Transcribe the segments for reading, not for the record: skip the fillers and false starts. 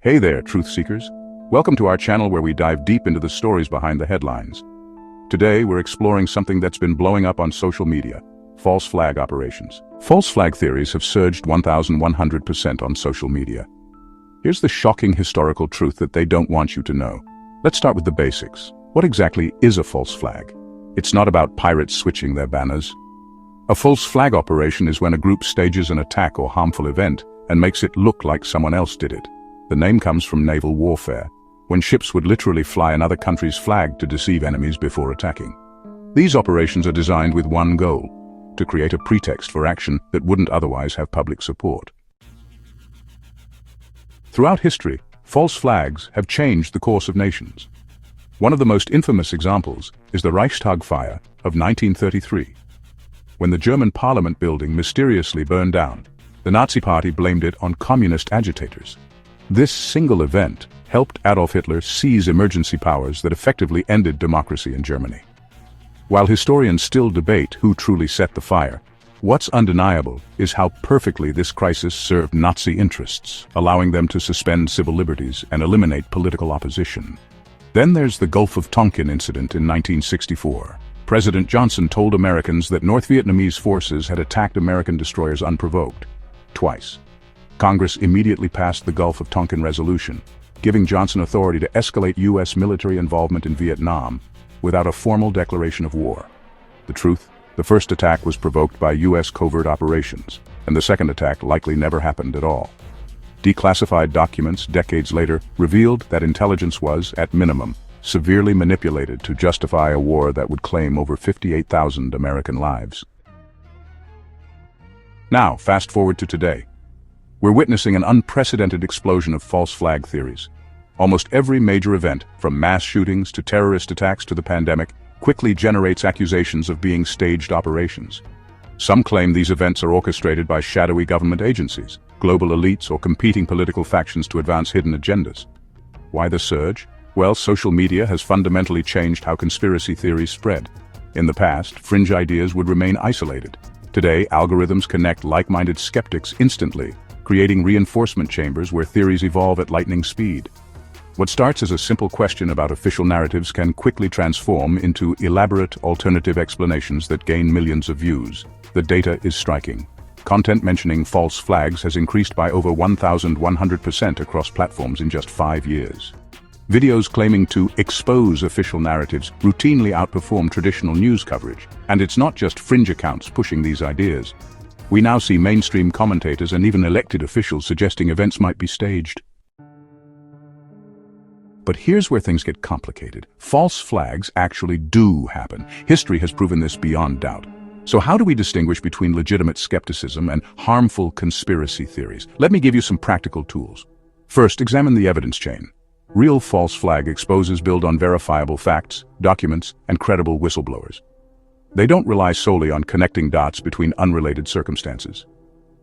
Hey there, truth seekers. Welcome to our channel where we dive deep into the stories behind the headlines. Today, we're exploring something that's been blowing up on social media: false flag operations. False flag theories have surged 1,100% on social media. Here's the shocking historical truth that they don't want you to know. Let's start with the basics. What exactly is a false flag? It's not about pirates switching their banners. A false flag operation is when a group stages an attack or harmful event and makes it look like someone else did it. The name comes from naval warfare, when ships would literally fly another country's flag to deceive enemies before attacking. These operations are designed with one goal: to create a pretext for action that wouldn't otherwise have public support. Throughout history, false flags have changed the course of nations. One of the most infamous examples is the Reichstag Fire of 1933. When the German parliament building mysteriously burned down, the Nazi Party blamed it on communist agitators. This single event helped Adolf Hitler seize emergency powers that effectively ended democracy in Germany. While historians still debate who truly set the fire, what's undeniable is how perfectly this crisis served Nazi interests, allowing them to suspend civil liberties and eliminate political opposition. Then there's the Gulf of Tonkin incident in 1964. President Johnson told Americans that North Vietnamese forces had attacked American destroyers unprovoked, twice. Congress immediately passed the Gulf of Tonkin Resolution, giving Johnson authority to escalate U.S. military involvement in Vietnam without a formal declaration of war. The truth: the first attack was provoked by U.S. covert operations, and the second attack likely never happened at all. Declassified documents decades later revealed that intelligence was, at minimum, severely manipulated to justify a war that would claim over 58,000 American lives. Now, fast forward to today. We're witnessing an unprecedented explosion of false flag theories. Almost every major event, from mass shootings to terrorist attacks to the pandemic, quickly generates accusations of being staged operations. Some claim these events are orchestrated by shadowy government agencies, global elites, or competing political factions to advance hidden agendas. Why the surge? Well, social media has fundamentally changed how conspiracy theories spread. In the past, fringe ideas would remain isolated. Today, algorithms connect like-minded skeptics instantly, creating reinforcement chambers where theories evolve at lightning speed. What starts as a simple question about official narratives can quickly transform into elaborate alternative explanations that gain millions of views. The data is striking. Content mentioning false flags has increased by over 1,100% across platforms in just 5 years. Videos claiming to expose official narratives routinely outperform traditional news coverage, and it's not just fringe accounts pushing these ideas. We now see mainstream commentators and even elected officials suggesting events might be staged. But here's where things get complicated. False flags actually do happen. History has proven this beyond doubt. So how do we distinguish between legitimate skepticism and harmful conspiracy theories? Let me give you some practical tools. First, examine the evidence chain. Real false flag exposes build on verifiable facts, documents, and credible whistleblowers. They don't rely solely on connecting dots between unrelated circumstances.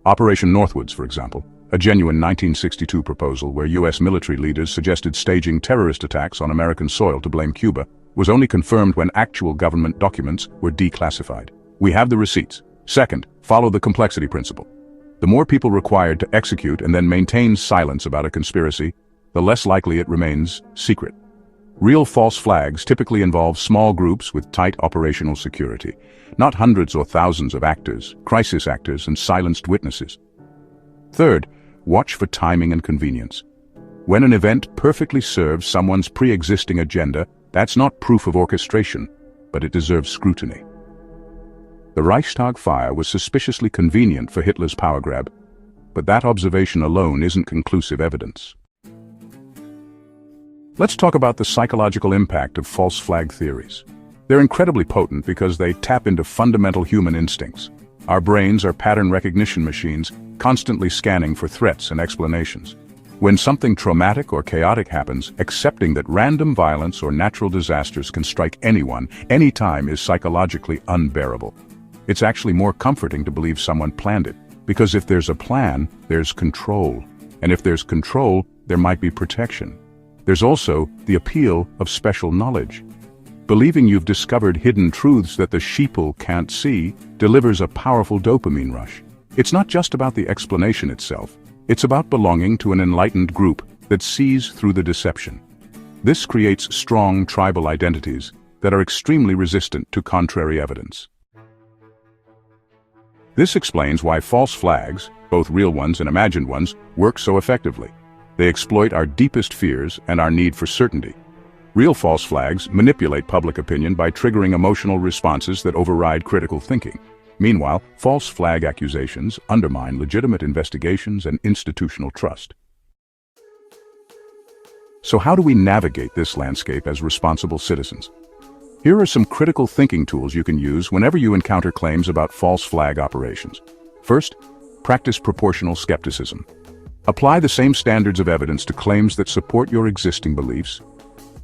Operation Northwoods, for example, a genuine 1962 proposal where U.S. military leaders suggested staging terrorist attacks on American soil to blame Cuba, was only confirmed when actual government documents were declassified. We have the receipts. Second, follow the complexity principle. The more people required to execute and then maintain silence about a conspiracy, the less likely it remains secret. Real false flags typically involve small groups with tight operational security, not hundreds or thousands of actors, crisis actors, and silenced witnesses. Third, watch for timing and convenience. When an event perfectly serves someone's pre-existing agenda, that's not proof of orchestration, but it deserves scrutiny. The Reichstag Fire was suspiciously convenient for Hitler's power grab, but that observation alone isn't conclusive evidence. Let's talk about the psychological impact of false flag theories. They're incredibly potent because they tap into fundamental human instincts. Our brains are pattern recognition machines, constantly scanning for threats and explanations. When something traumatic or chaotic happens, accepting that random violence or natural disasters can strike anyone, anytime, is psychologically unbearable. It's actually more comforting to believe someone planned it, because if there's a plan, there's control. And if there's control, there might be protection. There's also the appeal of special knowledge. Believing you've discovered hidden truths that the sheeple can't see delivers a powerful dopamine rush. It's not just about the explanation itself. It's about belonging to an enlightened group that sees through the deception. This creates strong tribal identities that are extremely resistant to contrary evidence. This explains why false flags, both real ones and imagined ones, work so effectively. They exploit our deepest fears and our need for certainty. Real false flags manipulate public opinion by triggering emotional responses that override critical thinking. Meanwhile, false flag accusations undermine legitimate investigations and institutional trust. So how do we navigate this landscape as responsible citizens? Here are some critical thinking tools you can use whenever you encounter claims about false flag operations. First, practice proportional skepticism. Apply the same standards of evidence to claims that support your existing beliefs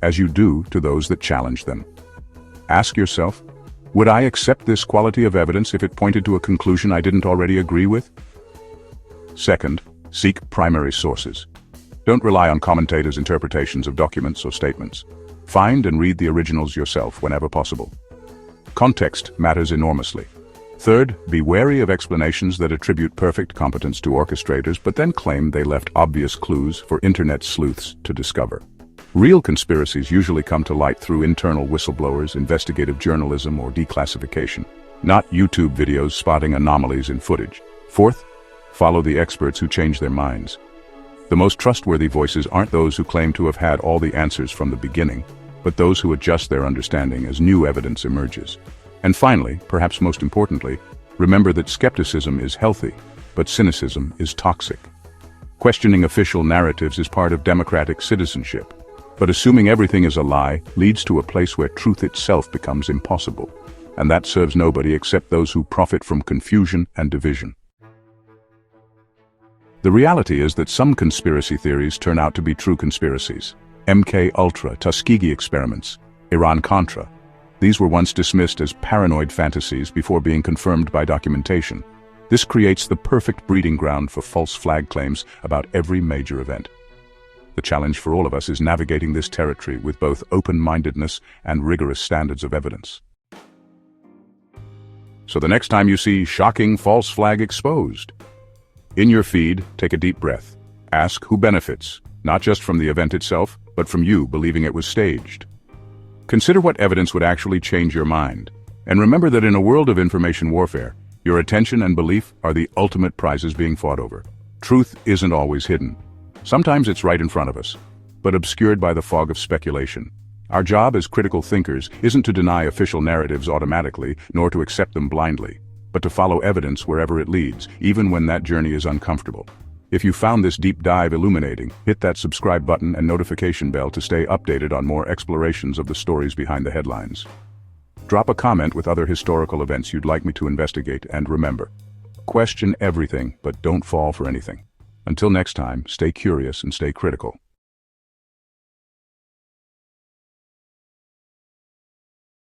as you do to those that challenge them. Ask yourself, would I accept this quality of evidence if it pointed to a conclusion I didn't already agree with? Second, seek primary sources. Don't rely on commentators' interpretations of documents or statements. Find and read the originals yourself whenever possible. Context matters enormously. Third, be wary of explanations that attribute perfect competence to orchestrators but then claim they left obvious clues for internet sleuths to discover. Real conspiracies usually come to light through internal whistleblowers, investigative journalism, or declassification, not YouTube videos spotting anomalies in footage. Fourth, follow the experts who change their minds. The most trustworthy voices aren't those who claim to have had all the answers from the beginning, but those who adjust their understanding as new evidence emerges. And finally, perhaps most importantly, remember that skepticism is healthy, but cynicism is toxic. Questioning official narratives is part of democratic citizenship. But assuming everything is a lie leads to a place where truth itself becomes impossible, and that serves nobody except those who profit from confusion and division. The reality is that some conspiracy theories turn out to be true conspiracies. MK Ultra, Tuskegee experiments, Iran-Contra. These were once dismissed as paranoid fantasies before being confirmed by documentation. This creates the perfect breeding ground for false flag claims about every major event. The challenge for all of us is navigating this territory with both open-mindedness and rigorous standards of evidence. So the next time you see shocking false flag exposed, in your feed, take a deep breath. Ask who benefits, not just from the event itself, but from you believing it was staged. Consider what evidence would actually change your mind. And remember that in a world of information warfare, your attention and belief are the ultimate prizes being fought over. Truth isn't always hidden. Sometimes it's right in front of us, but obscured by the fog of speculation. Our job as critical thinkers isn't to deny official narratives automatically, nor to accept them blindly, but to follow evidence wherever it leads, even when that journey is uncomfortable. If you found this deep dive illuminating, hit that subscribe button and notification bell to stay updated on more explorations of the stories behind the headlines. Drop a comment with other historical events you'd like me to investigate, and remember, question everything, but don't fall for anything. Until next time, stay curious and stay critical.